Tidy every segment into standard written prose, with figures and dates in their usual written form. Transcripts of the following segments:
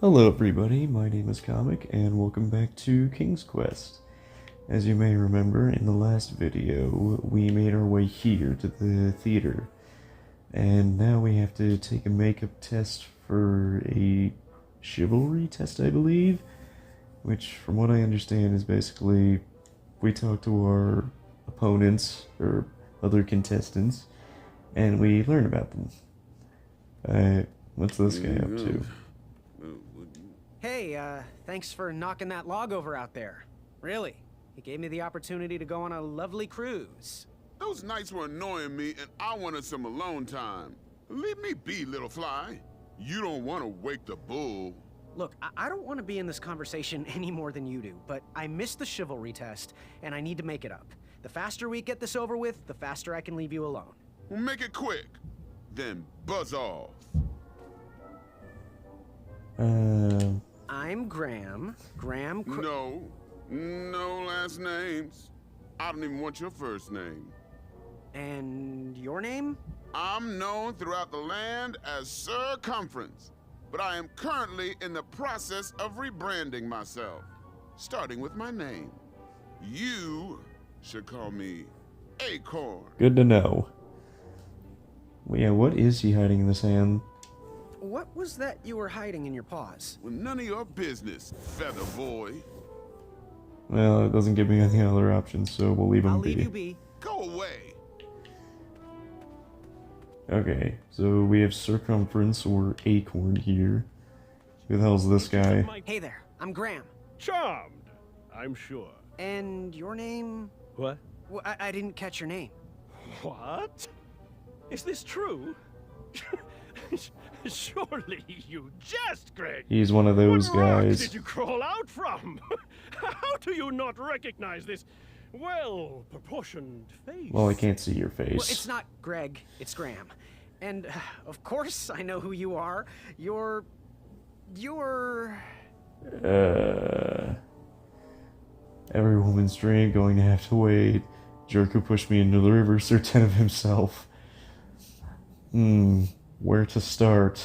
Hello everybody, my name is Comic, and welcome back to King's Quest. As you may remember, in the last video, we made our way here to the theater. And now we have to take a makeup test for a chivalry test, I believe? Which, from what I understand, is basically, we talk to our opponents, or other contestants, and we learn about them. What's this guy up to? Hey, thanks for knocking that log over out there. Really, it gave me the opportunity to go on a lovely cruise. Those nights were annoying me, and I wanted some alone time. Leave me be, little fly. You don't want to wake the bull. Look, I don't want to be in this conversation any more than you do, but I missed the chivalry test, and I need to make it up. The faster we get this over with, the faster I can leave you alone. Well, make it quick. Then buzz off. I'm Graham. No last names. I don't even want your first name. And your name? I'm known throughout the land as Circumference, but I am currently in the process of rebranding myself, starting with my name. You should call me Acorn. Good to know. Well, yeah, what is he hiding in the sand? What was that you were hiding in your paws? Well, none of your business, feather boy. Well, it doesn't give me any other options, so we'll leave him I'll be. leave you be. Go away. Okay, so we have Circumference or Acorn here. Who the hell's this guy? Hey there, I'm Graham. Charmed, I'm sure. And your name? What? Well, I didn't catch your name. What? Is this true? Surely you jest, Greg. He's one of those What rock guys. did you crawl out from? How do you not recognize this well-proportioned face? Well, I can't see your face. Well, it's not Greg, it's Graham. And, of course, I know who you are. You're... Every woman's dream going to have to wait. Jerk who pushed me into the river, certain of himself. Where to start?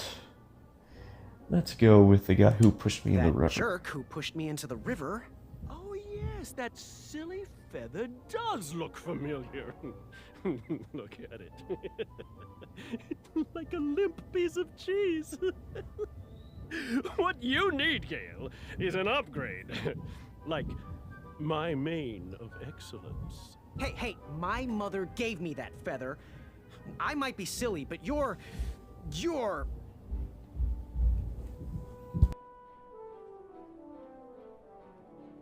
Let's go with the guy who pushed me in the That river. jerk who pushed me into the river. Oh, yes, that silly feather does look familiar. Look at it. Like a limp piece of cheese. What you need, Gale, is an upgrade. Like my mane of excellence. Hey, my mother gave me that feather. I might be silly, but you're...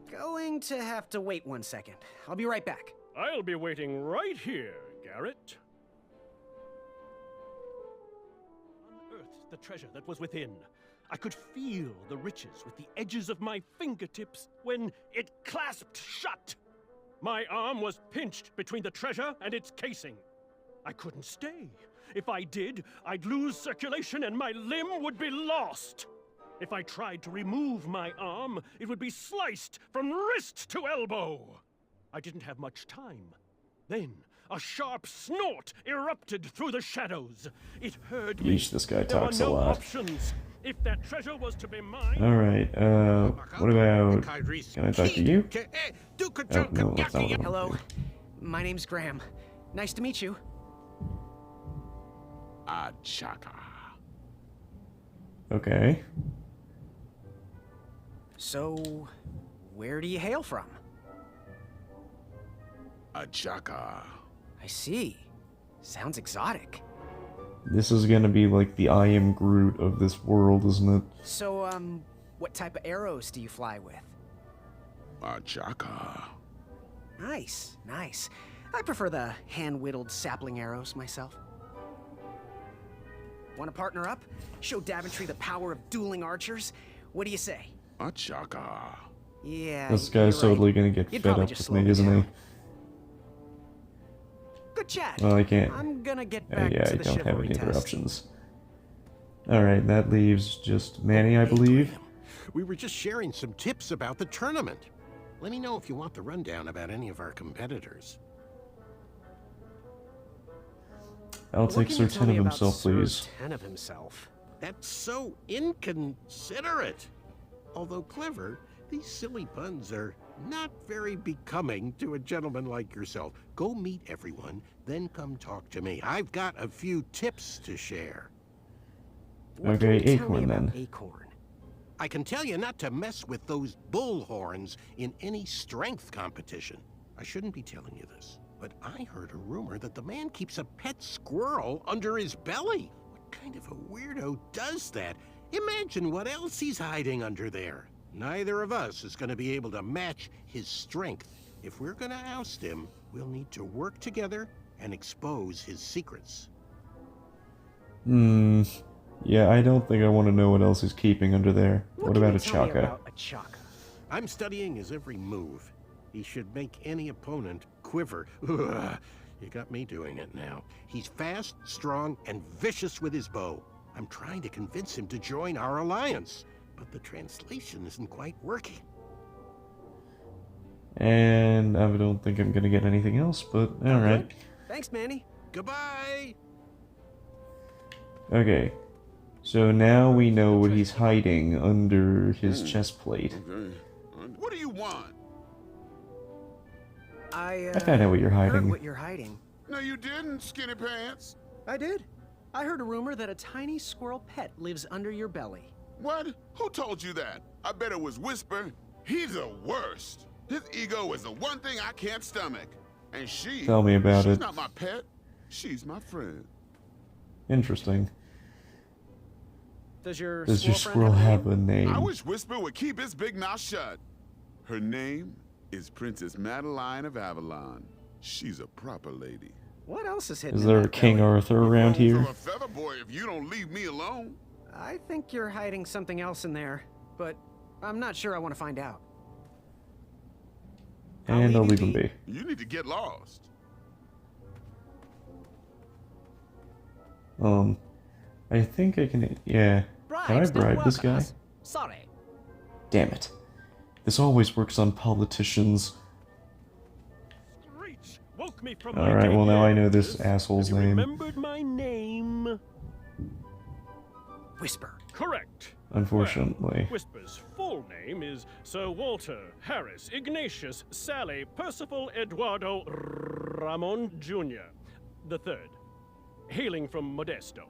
going to have to wait 1 second. I'll be right back. I'll be waiting right here, Garrett. Unearthed the treasure that was within. I could feel the riches with the edges of my fingertips when it clasped shut. My arm was pinched between the treasure and its casing. I couldn't stay. If I did, I'd lose circulation and my limb would be lost. If I tried to remove my arm, it would be sliced from wrist to elbow. I didn't have much time. Then, a sharp snort erupted through the shadows. It heard me. Yeesh, this guy There were talks a no lot. options. If that treasure was to be mine... Alright, what about... Can I talk to you? Oh, no, that's not what I want. Hello, my name's Graham. Nice to meet you. Achaka. Okay. So, where do you hail from? Achaka. I see. Sounds exotic. This is gonna be like the I am Groot of this world, isn't it? So, what type of arrows do you fly with? Achaka. Nice. I prefer the hand-whittled sapling arrows myself. Want to partner up? Show Daventry the power of dueling archers? What do you say? Achaka. Yeah, This you're guy's right. totally gonna get You'd fed probably up just with slow me, isn't he? down. Good chat. Well, I can't. I'm gonna get back Yeah, to I the don't have chivalry any other test. options. Alright, that leaves just Manny, I believe. We were just sharing some tips about the tournament. Let me know if you want the rundown about any of our competitors. I'll What take can you Sir tell Ten me of about himself, Sir please. Ten of himself? That's so inconsiderate. Although clever, these silly puns are not very becoming to a gentleman like yourself. Go meet everyone, then come talk to me. I've got a few tips to share. What Okay, can you tell me Acorn about then. Acorn? I can tell you not to mess with those bullhorns in any strength competition. I shouldn't be telling you this, but I heard a rumor that the man keeps a pet squirrel under his belly. What kind of a weirdo does that? Imagine what else he's hiding under there. Neither of us is going to be able to match his strength. If we're going to oust him, we'll need to work together and expose his secrets. Yeah, I don't think I want to know what else he's keeping under there. What can about you a tell me Chaka? about a Chaka? I'm studying his every move. He should make any opponent quiver. Ugh, you got me doing it now. He's fast, strong, and vicious with his bow. I'm trying to convince him to join our alliance, but the translation isn't quite working. And I don't think I'm gonna get anything else, but alright. Thanks, Manny. Goodbye! Okay. So now we know what he's hiding under his chest plate. Okay. What do you want? I found out what you're heard hiding. what you're hiding. No, you didn't, skinny pants. I did. I heard a rumor that a tiny squirrel pet lives under your belly. What? Who told you that? I bet it was Whisper. He's the worst. His ego is the one thing I can't stomach. And Tell me about she's it. not my pet. She's my friend. Interesting. Does your Does your squirrel squirrel friend have a name? I wish Whisper would keep his big mouth shut. Her name is Princess Madeline of Avalon. She's a proper lady. What else is hidden Is in there a that King belly? Arthur around You'll here? throw a feather boy if you don't leave me alone. I think you're hiding something else in there, but I'm not sure I want to find out. And I'll leave him you be. You need to get lost. I think I can. Yeah. Can I bribe this guy? Sorry. Damn it. This always works on politicians. Screech woke me from my Alright, well now I know this hiatus. asshole's Have you name. remembered my name? Whisper. Correct. Unfortunately. Well, Whisper's full name is Sir Walter Harris Ignatius Sally Percival Eduardo Ramon Jr. the Third, hailing from Modesto.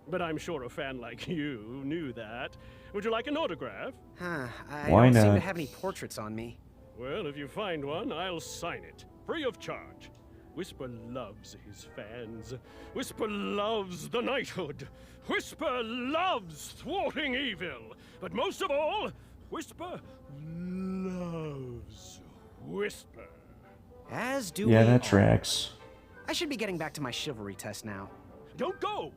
But I'm sure a fan like you knew that. Would you like an autograph? Huh, I Why don't seem not? to have any portraits on me. Well, if you find one, I'll sign it, free of charge. Whisper loves his fans. Whisper loves the knighthood. Whisper loves thwarting evil. But most of all, Whisper loves Whisper. As do Yeah, we that all. tracks. I should be getting back to my chivalry test now. Don't go!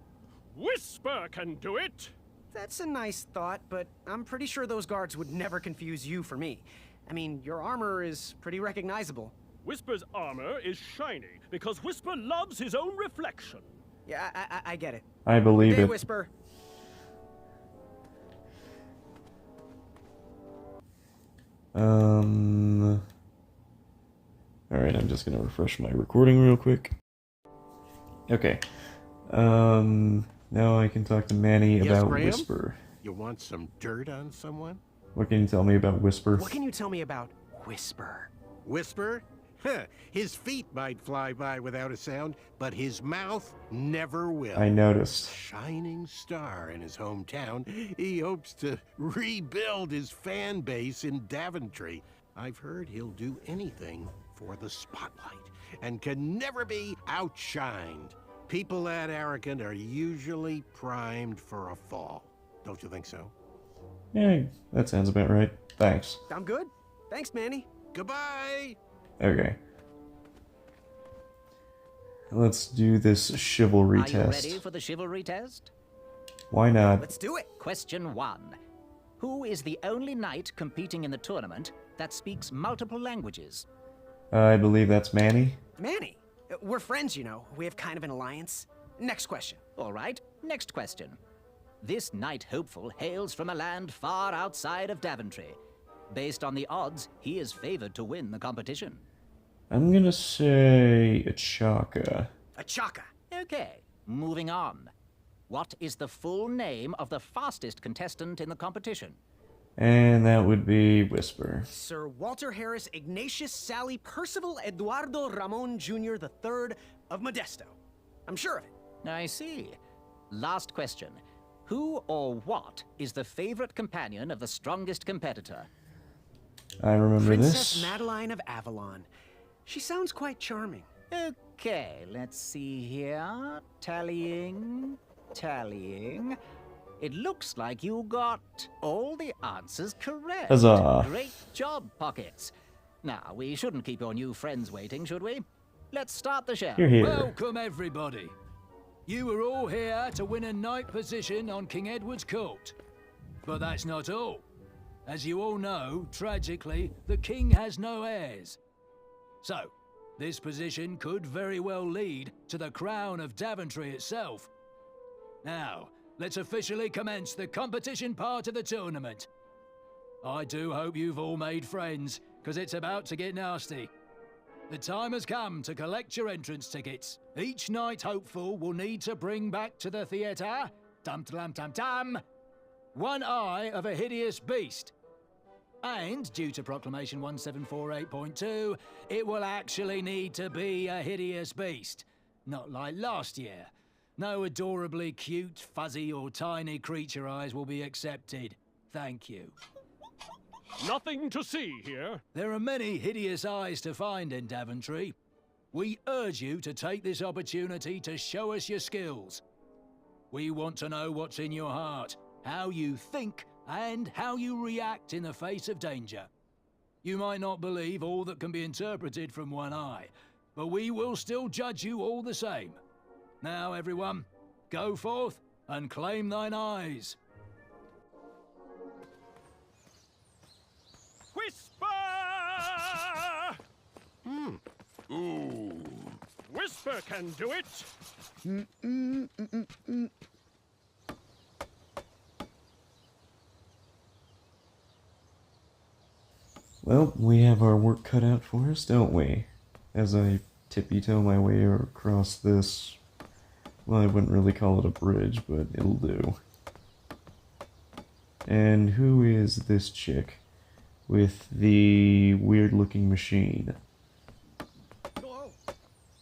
Whisper can do it! That's a nice thought, but I'm pretty sure those guards would never confuse you for me. I mean, your armor is pretty recognizable. Whisper's armor is shiny because Whisper loves his own reflection. Yeah, I get it. I believe Hey, it. Whisper. Alright, I'm just gonna refresh my recording real quick. Okay. Now I can talk to Manny Yes, about Graham? Whisper. You want some dirt on someone? What can you tell me about Whisper? What can you tell me about Whisper? Whisper? Huh, his feet might fly by without a sound, but his mouth never will. I noticed. Shining star in his hometown, he hopes to rebuild his fan base in Daventry. I've heard he'll do anything for the spotlight and can never be outshined. People that arrogant are usually primed for a fall. Don't you think so? Yeah, that sounds about right. Thanks. I'm good. Thanks, Manny. Goodbye! Okay. Let's do this chivalry Are you test. ready for the chivalry test? Why not? Let's do it. Question 1. Who is the only knight competing in the tournament that speaks multiple languages? I believe that's Manny. Manny. We're friends, you know. We have kind of an alliance. Next question. All right, next question. This knight hopeful hails from a land far outside of Daventry. Based on the odds, he is favored to win the competition. I'm gonna say a Chaka. A Chaka. Okay, moving on. what is the full name of the fastest contestant in the competition? And that would be Whisper. Sir Walter Harris Ignatius Sally Percival Eduardo Ramon Jr. III of Modesto. I'm sure of it. I see. Last question. Who or what is the favorite companion of the strongest competitor? I remember Princess this. Madeline of Avalon. She sounds quite charming. Okay, let's see here. Tallying. It looks like you got all the answers correct. Huzzah. Great job, Pockets. Now, we shouldn't keep your new friends waiting, should we? Let's start the show. You're here. Welcome, everybody. You are all here to win a knight position on King Edward's court. But that's not all. As you all know, tragically, the king has no heirs. So, this position could very well lead to the crown of Daventry itself. Now, let's officially commence the competition part of the tournament. I do hope you've all made friends, because it's about to get nasty. The time has come to collect your entrance tickets. Each knight hopeful will need to bring back to the theatre, dum-dum-dum-dum, one eye of a hideous beast. And, due to Proclamation 1748.2, it will actually need to be a hideous beast. Not like last year. No adorably cute, fuzzy, or tiny creature eyes will be accepted. Thank you. Nothing to see here. There are many hideous eyes to find in Daventry. We urge you to take this opportunity to show us your skills. We want to know what's in your heart, how you think, and how you react in the face of danger. You might not believe all that can be interpreted from one eye, but we will still judge you all the same. Now, everyone, go forth and claim thine eyes. Whisper! Ooh. Whisper can do it. Well, we have our work cut out for us, don't we? As I tippy-toe my way across this... Well, I wouldn't really call it a bridge, but it'll do. And who is this chick with the weird-looking machine?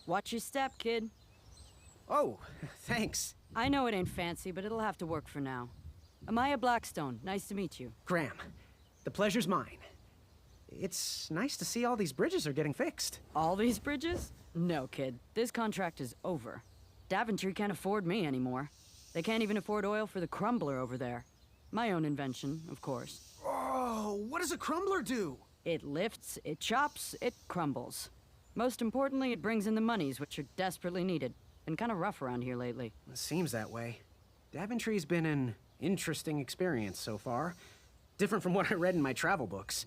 Watch your step, kid. Oh, thanks. I know it ain't fancy, but it'll have to work for now. Amaya Blackstone, nice to meet you. Graham, the pleasure's mine. It's nice to see all these bridges are getting fixed. All these bridges? No, kid. This contract is over. Daventry can't afford me anymore. They can't even afford oil for the crumbler over there. My own invention, of course. Oh, what does a crumbler do? It lifts, it chops, it crumbles. Most importantly, it brings in the monies, which are desperately needed. Been kind of rough around here lately. It seems that way. Daventry's been an interesting experience so far. Different from what I read in my travel books.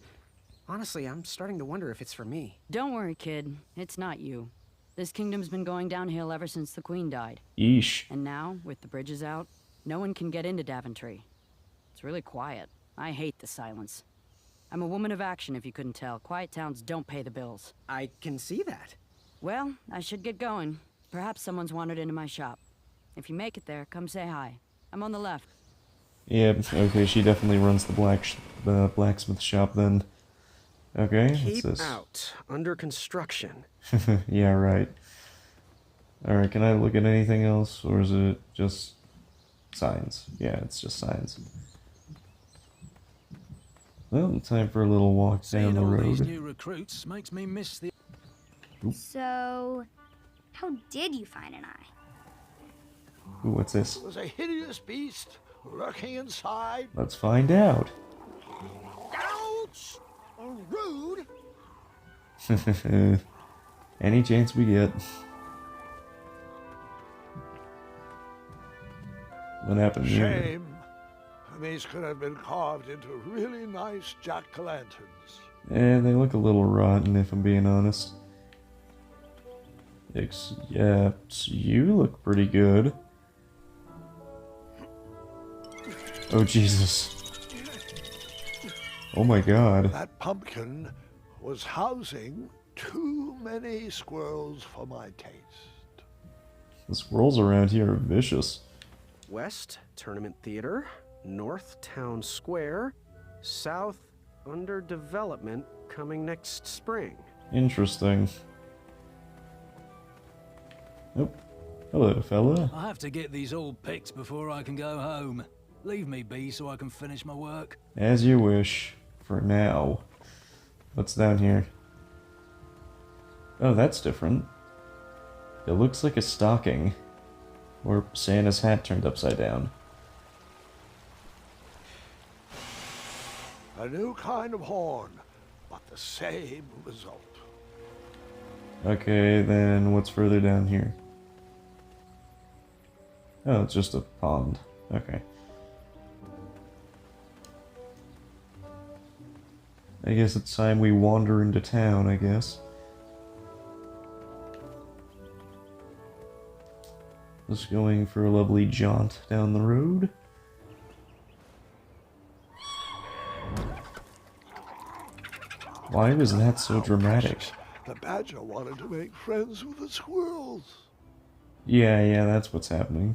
Honestly, I'm starting to wonder if it's for me. Don't worry, kid. It's not you. This kingdom's been going downhill ever since the Queen died. Yeesh. And now, with the bridges out, no one can get into Daventry. It's really quiet. I hate the silence. I'm a woman of action, if you couldn't tell. Quiet towns don't pay the bills. I can see that. Well, I should get going. Perhaps someone's wandered into my shop. If you make it there, come say hi. I'm on the left. Yeah, okay, she definitely runs the blacksmith shop then. Okay, what's Keep this? out. Under construction. Yeah, right. Alright, can I look at anything else, or is it just signs? Yeah, it's just signs. Well, time for a little walk down Seeing the all these road. new recruits makes me miss the... So, how did you find an eye? Ooh, what's this? Was a hideous beast lurking inside. Let's find out. Ouch! Rude! Any chance we get. What happened here? Shame. These could have been carved into really nice jack-o'-lanterns. And they look a little rotten, if I'm being honest. Except you look pretty good. Oh, Jesus. Oh my god. That pumpkin was housing too many squirrels for my taste. The squirrels around here are vicious. West, Tournament Theater. North, Town Square. South, under development, coming next spring. Interesting. Oh, hello, fella. I have to get these all picked before I can go home. Leave me be so I can finish my work. As you wish, for now. What's down here? Oh, that's different. It looks like a stocking. Or Santa's hat turned upside down. A new kind of horn, but the same result. Okay, then what's further down here? Oh, it's just a pond. Okay. I guess it's time we wander into town, I guess. Just going for a lovely jaunt down the road. Why was that so dramatic? The badger wanted to make friends with the squirrels. Yeah, that's what's happening.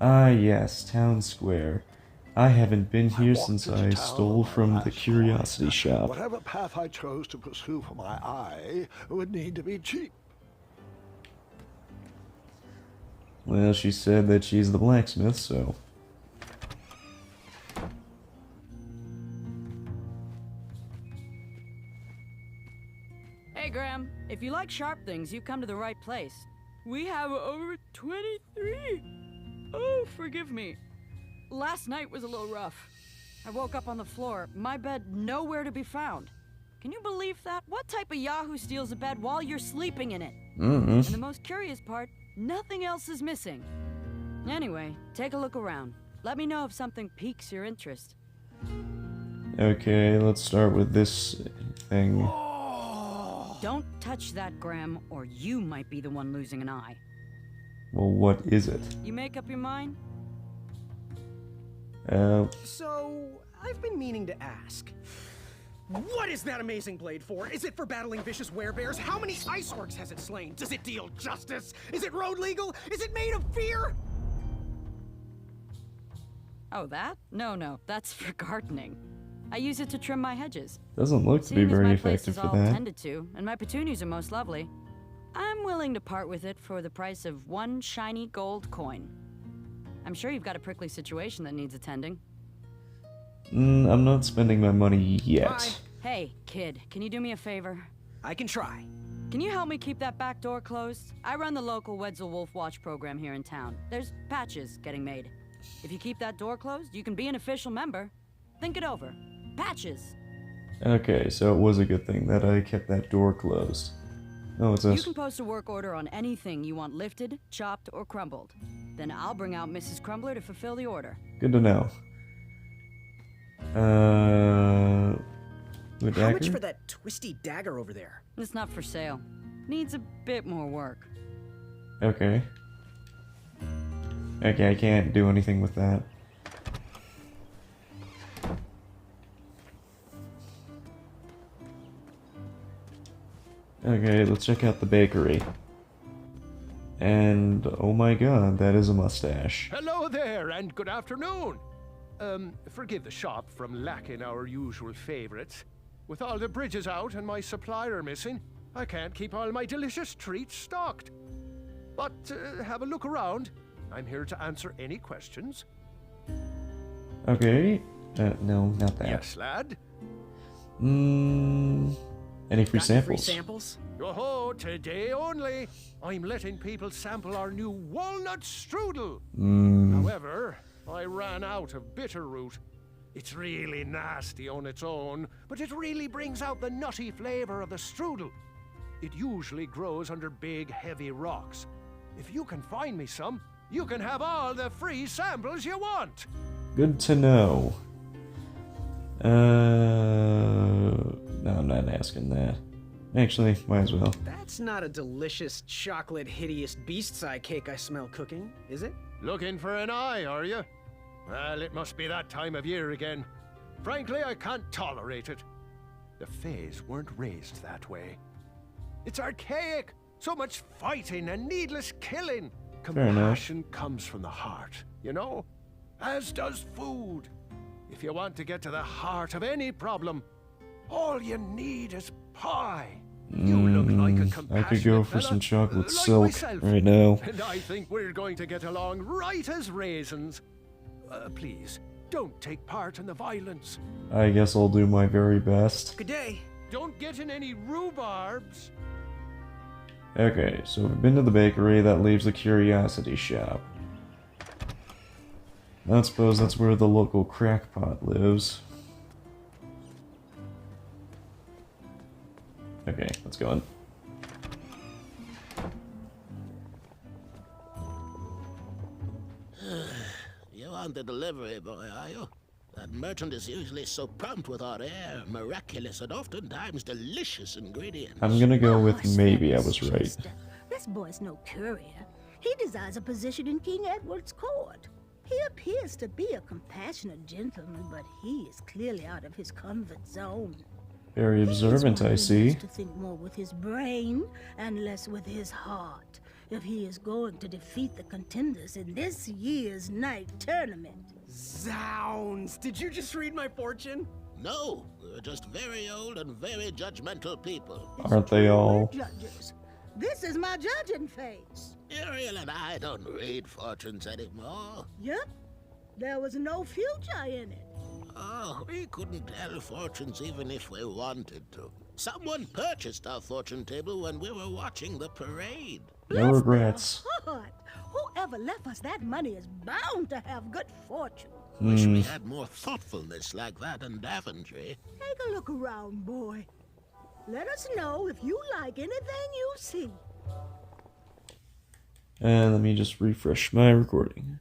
Ah, yes, Town Square. I haven't been here since I stole from the curiosity shop. Whatever path I chose to pursue for my eye would need to be cheap. Well, she said that she's the blacksmith, so... Hey, Graham. If you like sharp things, you've come to the right place. We have over 23. Oh, forgive me. Last night was a little rough. I woke up on the floor, my bed nowhere to be found. Can you believe that? What type of yahoo steals a bed while you're sleeping in it? And the most curious part, nothing else is missing. Anyway, take a look around. Let me know if something piques your interest. Okay, let's start with this thing. Don't touch that, Graham, or you might be the one losing an eye. Well, what is it? You make up your mind? So, I've been meaning to ask. What is that amazing blade for? Is it for battling vicious werebears? How many ice orcs has it slain? Does it deal justice? Is it road legal? Is it made of fear? Oh, that? No, that's for gardening. I use it to trim my hedges. Doesn't look to be very effective for that. Tended to, and my petunias are most lovely. I'm willing to part with it for the price of one shiny gold coin. I'm sure you've got a prickly situation that needs attending. I'm not spending my money yet. Bye. Hey, kid, can you do me a favor? I can try. Can you help me keep that back door closed? I run the local Wetzel Wolf Watch program here in town. There's patches getting made. If you keep that door closed, you can be an official member. Think it over. Patches. Okay, so it was a good thing that I kept that door closed. Oh, it's You us. can post a work order on anything you want lifted, chopped, or crumbled. Then I'll bring out Mrs. Crumbler to fulfill the order. Good to know. The dagger? How much for that twisty dagger over there? It's not for sale. Needs a bit more work. Okay. Okay, I can't do anything with that. Okay, let's check out the bakery. And, oh my god, that is a mustache. Hello there, and good afternoon. Forgive the shop from lacking our usual favorites. With all the bridges out and my supplier missing, I can't keep all my delicious treats stocked. But have a look around. I'm here to answer any questions. Okay. No, not that. Yes, lad? Any free Got samples? Free samples? Oh, today only. I'm letting people sample our new walnut strudel. However, I ran out of bitter root. It's really nasty on its own, but it really brings out the nutty flavor of the strudel. It usually grows under big, heavy rocks. If you can find me some, you can have all the free samples you want. Good to know. No, I'm not asking that. Actually, might as well. That's not a delicious, chocolate, hideous beast's eye cake I smell cooking, is it? Looking for an eye, are you? Well, it must be that time of year again. Frankly, I can't tolerate it. The Fays weren't raised that way. It's archaic. So much fighting and needless killing. Fair enough. Compassion comes from the heart, you know? As does food. If you want to get to the heart of any problem, all you need is pie. You look like a I compassionate could go for fella, some chocolate like silk myself. right now. And I think we're going to get along right as raisins. Please, don't take part in the violence. I guess I'll do my very best. Good day. Don't get in any rhubarbs. Okay, so we've been to the bakery. That leaves the curiosity shop. I suppose that's where the local crackpot lives. Okay, let's go on. You aren't the delivery boy, are you? That merchant is usually so prompt with our air, miraculous, and oftentimes delicious ingredients. I'm gonna go with maybe I was right. Chester. This boy's no courier. He desires a position in King Edward's court. He appears to be a compassionate gentleman, but he is clearly out of his comfort zone. Very observant, I see. He needs to think more with his brain and less with his heart if he is going to defeat the contenders in this year's night tournament. Zounds! Did you just read my fortune? No, we're just very old and very judgmental people. Aren't they all? Judges. This is my judging face. Ariel and I don't read fortunes anymore. Yep. There was no future in it. Oh, we couldn't tell fortunes even if we wanted to. Someone purchased our fortune table when we were watching the parade. No regrets. Heart. Whoever left us that money is bound to have good fortune. Wish we had more thoughtfulness like that in Daventry. Take a look around, boy. Let us know if you like anything you see. And let me just refresh my recording.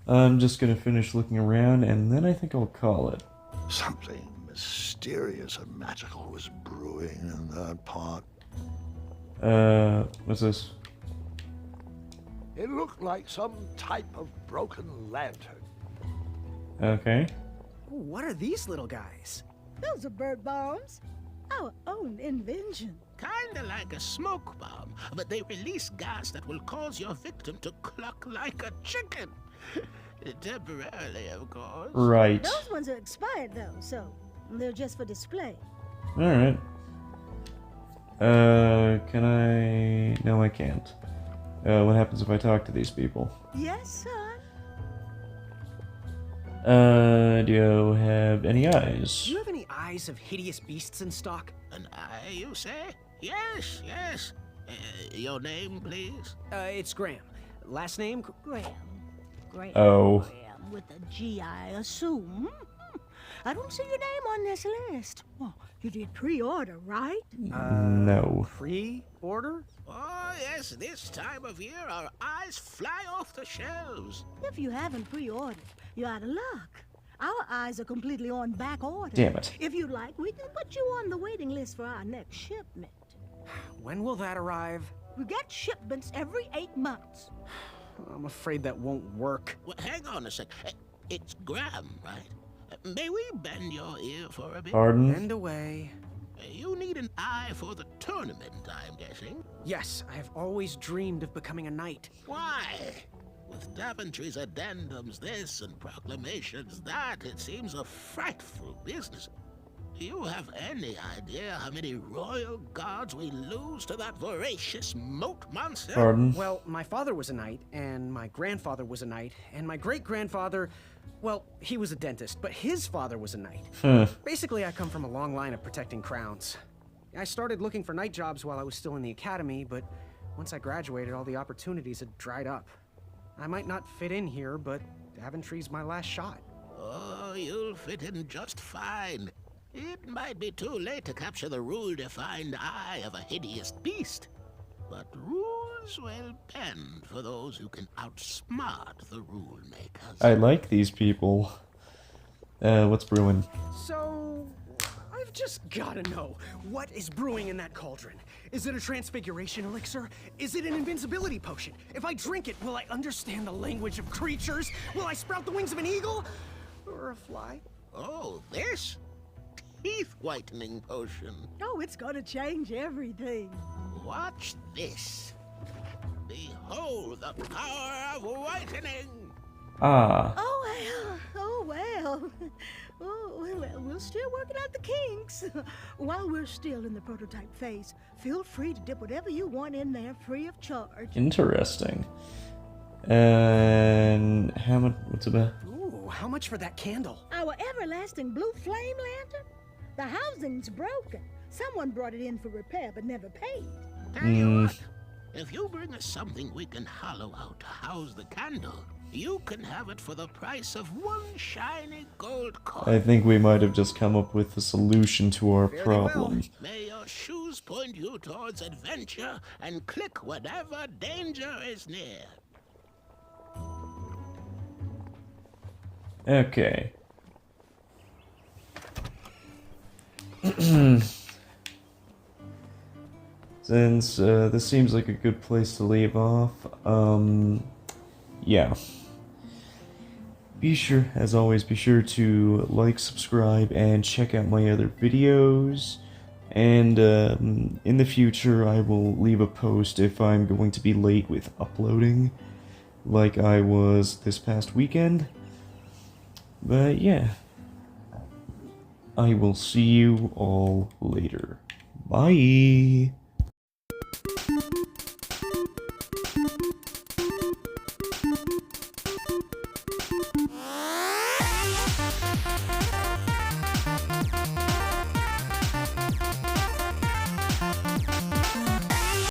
I'm just gonna finish looking around, and then I think I'll call it. Something mysterious and magical was brewing in that pot. What's this? It looked like some type of broken lantern. Okay. What are these little guys? Those are bird bombs. Our own invention. Kinda like a smoke bomb, but they release gas that will cause your victim to cluck like a chicken. Temporarily, of course. Right. Those ones are expired, though, so they're just for display. Alright. Can I... No, I can't. What happens if I talk to these people? Yes, son. Do you have any eyes? Do you have any eyes of hideous beasts in stock? An eye, you say? Yes, yes. Your name, please? It's Graham. Last name? Graham. Graham. Oh. Graham with a G, I assume. I don't see your name on this list. Oh, you did pre-order, right? No. Pre-order? Oh, yes, this time of year our eyes fly off the shelves. If you haven't pre-ordered, you're out of luck. Our eyes are completely on back order. Damn it. If you'd like, we can put you on the waiting list for our next shipment. When will that arrive? We get shipments every 8 months. I'm afraid that won't work. Well, hang on a sec. It's Graham, right? May we bend your ear for a bit? Pardon? Bend away. You need an eye for the tournament, I'm guessing. Yes, I have always dreamed of becoming a knight. Why? With Daventry's addendums this and proclamations that, it seems a frightful business. Do you have any idea how many royal guards we lose to that voracious moat monster? Pardon? Well, my father was a knight, and my grandfather was a knight, and my great-grandfather, well, he was a dentist, but his father was a knight. Basically, I come from a long line of protecting crowns. I started looking for knight jobs while I was still in the academy, but once I graduated, all the opportunities had dried up. I might not fit in here, but Daventry's my last shot. Oh, you'll fit in just fine. It might be too late to capture the rule-defined eye of a hideous beast, but rules will bend for those who can outsmart the rule makers. I like these people. What's brewing? So, I've just gotta know, what is brewing in that cauldron? Is it a transfiguration elixir? Is it an invincibility potion? If I drink it, will I understand the language of creatures? Will I sprout the wings of an eagle? Or a fly? Oh, this? Teeth-whitening potion. Oh, it's gonna change everything. Watch this. Behold the power of whitening! Ah. Oh well. Oh, well, we're still working out the kinks. While we're still in the prototype phase, feel free to dip whatever you want in there free of charge. Interesting. And how much? What's about? Ooh, how much for that candle? Our everlasting blue flame lantern? The housing's broken. Someone brought it in for repair but never paid. Tell you what, if you bring us something we can hollow out to house the candle, you can have it for the price of one shiny gold coin. I think we might have just come up with the solution to our problem. May your shoes point you towards adventure and click whenever danger is near. Okay. Since this seems like a good place to leave off, yeah. As always, be sure to like, subscribe, and check out my other videos. And in the future, I will leave a post if I'm going to be late with uploading, like I was this past weekend. But yeah, I will see you all later. Bye!